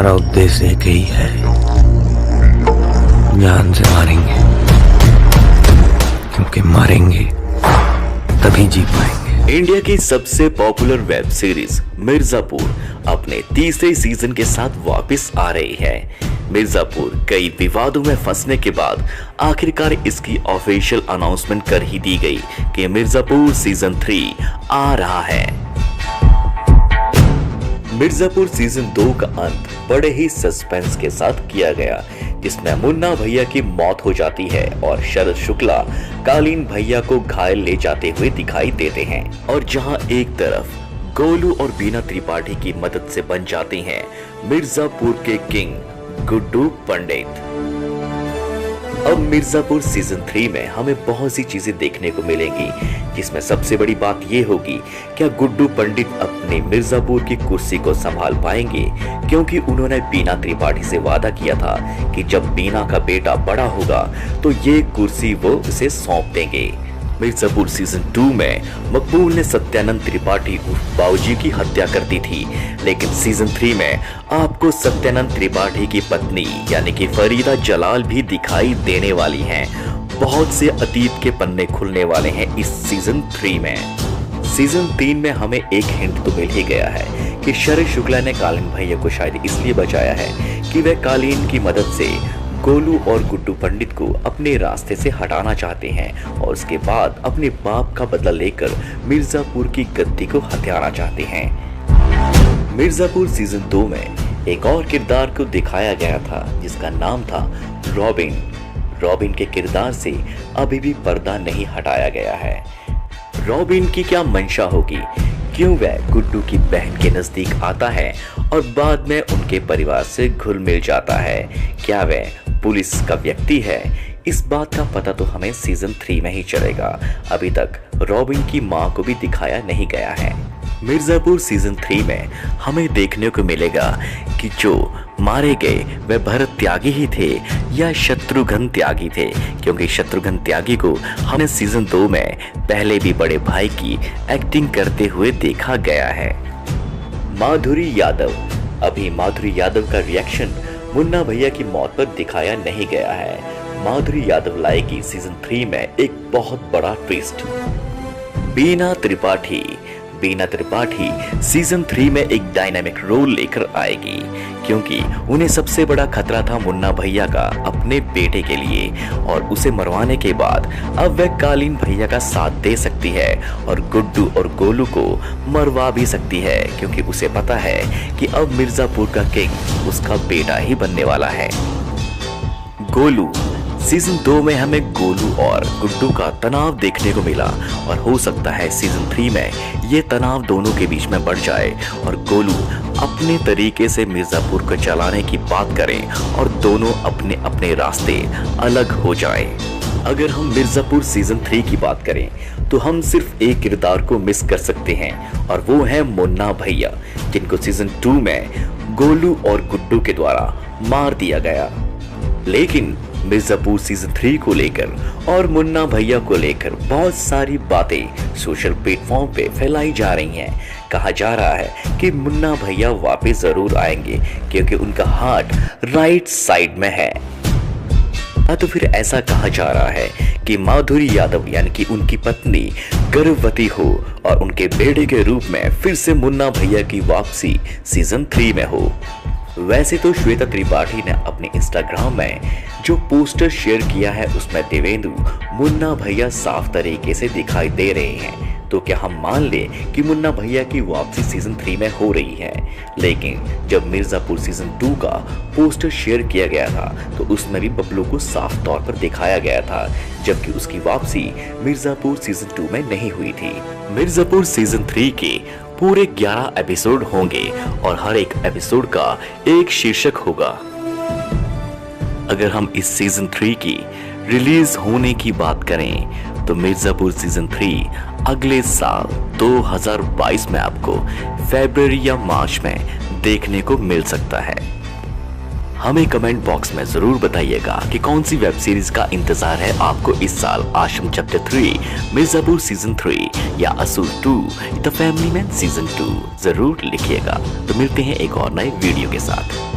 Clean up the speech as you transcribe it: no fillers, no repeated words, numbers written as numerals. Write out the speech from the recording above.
हमारा उद्देश्य एक ही है, जान से मारेंगे, क्योंकि मारेंगे तभी जी पाएंगे। इंडिया की सबसे पॉपुलर वेब सीरीज मिर्जापुर अपने तीसरे सीजन के साथ वापस आ रही है। मिर्जापुर कई विवादों में फंसने के बाद आखिरकार इसकी ऑफिशियल अनाउंसमेंट कर ही दी गई कि मिर्जापुर सीजन 3 आ रहा है। मिर्जापुर सीजन 2 का अंत बड़े ही सस्पेंस के साथ किया गया, जिसमें मुन्ना भैया की मौत हो जाती है और शरद शुक्ला कालीन भैया को घायल ले जाते हुए दिखाई देते हैं। और जहां एक तरफ गोलू और बीना त्रिपाठी की मदद से बन जाती हैं मिर्जापुर के किंग गुड्डू पंडित। अब मिर्जापुर सीजन 3 में हमें बहुत सी चीजें देखने को मिलेंगी, जिसमें सबसे बड़ी बात यह होगी क्या गुड्डू पंडित अपने मिर्जापुर की कुर्सी को संभाल पाएंगे, क्योंकि उन्होंने बीना त्रिपाठी से वादा किया था कि जब बीना का बेटा बड़ा होगा तो ये कुर्सी वो उसे सौंप देंगे। मिर्जापुर सीजन 2 में मकबूल ने सत्यानंद त्रिपाठी उर्फ बाबूजी की हत्या कर दी थी, लेकिन सीजन 3 में आपको सत्यानंद त्रिपाठी की पत्नी यानी कि फरीदा जलाल भी दिखाई देने वाली हैं। बहुत से अतीत के पन्ने खुलने वाले हैं इस सीजन 3 में। सीजन 3 में हमें एक हिंट तो मिल ही गया है कि शरद शुक्ला ने कालीन भैया को शायद इसलिए बचाया है कि वह कालीन की मदद से गोलू और गुड्डू पंडित को अपने रास्ते से हटाना चाहते हैं और उसके बाद अपने बाप का बदला लेकर मिर्जापुर की गद्दी को हथियाना चाहते हैं। मिर्जापुर सीजन 2 में एक और किरदार को दिखाया गया था जिसका नाम था रॉबिन। रॉबिन के किरदार से अभी भी पर्दा नहीं हटाया गया है। रॉबिन की क्या मंशा होगी, क्यों वह गुड्डू की बहन के नजदीक आता है और बाद में उनके परिवार से घुल मिल जाता है, क्या वह पुलिस का व्यक्ति है, इस बात का पता तो हमें सीजन 3 में ही चलेगा। अभी तक रॉबिन की मां को भी दिखाया नहीं गया है। मिर्जापुर सीजन 3 में हमें देखने को मिलेगा कि जो मारे गए वह भरत त्यागी ही थे या शत्रुघ्न त्यागी थे, क्योंकि शत्रुघ्न त्यागी को हमने सीजन 2 में पहले भी बड़े भाई की एक्टिंग करते हुए देखा गया है। माधुरी यादव, अभी माधुरी यादव का रिएक्शन मुन्ना भैया की मौत पर दिखाया नहीं गया है। माधुरी यादव लाएगी सीजन 3 में एक बहुत बड़ा ट्विस्ट। बीना त्रिपाठी सीजन 3 में एक डायनामिक रोल लेकर आएगी, क्योंकि उन्हें सबसे बड़ा खतरा था मुन्ना भैया का अपने बेटे के लिए, और उसे मरवाने के बाद अब वह कालीन भैया का साथ दे सकती है और गुड्डू और गोलू को मरवा भी सकती है, क्योंकि उसे पता है कि अब मिर्जापुर का किंग उसका बेटा ही बनने वाला है। गोलू सीजन 2 में हमें गोलू और गुड्डू का तनाव देखने को मिला, और हो सकता है सीजन 3 में ये तनाव दोनों के बीच में बढ़ जाए और गोलू अपने तरीके से मिर्जापुर को चलाने की बात करें और दोनों अपने अपने रास्ते अलग हो जाएं। अगर हम मिर्जापुर सीजन 3 की बात करें तो हम सिर्फ एक किरदार को मिस कर सकते हैं, और वो है मुन्ना भैया, जिनको सीजन 2 में गोलू और गुड्डू के द्वारा मार दिया गया। लेकिन मिर्जापुर सीजन 3 को लेकर और मुन्ना भैया को लेकर बहुत सारी बातें सोशल प्लेटफॉर्म पे फैलाई जा रही हैं। कहा जा रहा है कि मुन्ना भैया वापस जरूर आएंगे, क्योंकि उनका हार्ट राइट साइड में है। तो फिर ऐसा कहा जा रहा है कि माधुरी यादव यानी कि उनकी पत्नी गर्भवती हो और उनके बेटे के रूप में फिर से मुन्ना भैया की वापसी सीजन 3 में हो। वैसे तो श्वेता त्रिपाठी ने अपने इंस्टाग्राम में जो पोस्टर शेयर किया है उसमें देवेंदु मुन्ना भैया साफ तरीके से दिखाई दे रहे हैं, तो क्या हम मान लें कि मुन्ना भैया की वापसी सीजन 3 में हो रही है। लेकिन जब मिर्जापुर सीजन 2 का पोस्टर शेयर किया गया था तो उसमें भी बबलू को साफ तौर पर दिखाया गया था, जबकि उसकी वापसी मिर्जापुर सीजन 2 में नहीं हुई थी। मिर्जापुर सीजन 3 के पूरे 11 एपिसोड होंगे और हर एक एपिसोड का एक शीर्षक होगा। अगर हम इस सीजन 3 की रिलीज होने की बात करें तो मिर्जापुर सीजन 3 अगले साल 2022 में आपको फरवरी या मार्च में देखने को मिल सकता है। हमें कमेंट बॉक्स में जरूर बताइएगा कि कौन सी वेब सीरीज का इंतजार है आपको इस साल। आश्रम चैप्टर 3, मिर्जापुर सीजन 3 या असुर 2, द फैमिली मैन सीजन 2 जरूर लिखिएगा। तो मिलते हैं एक और नए वीडियो के साथ।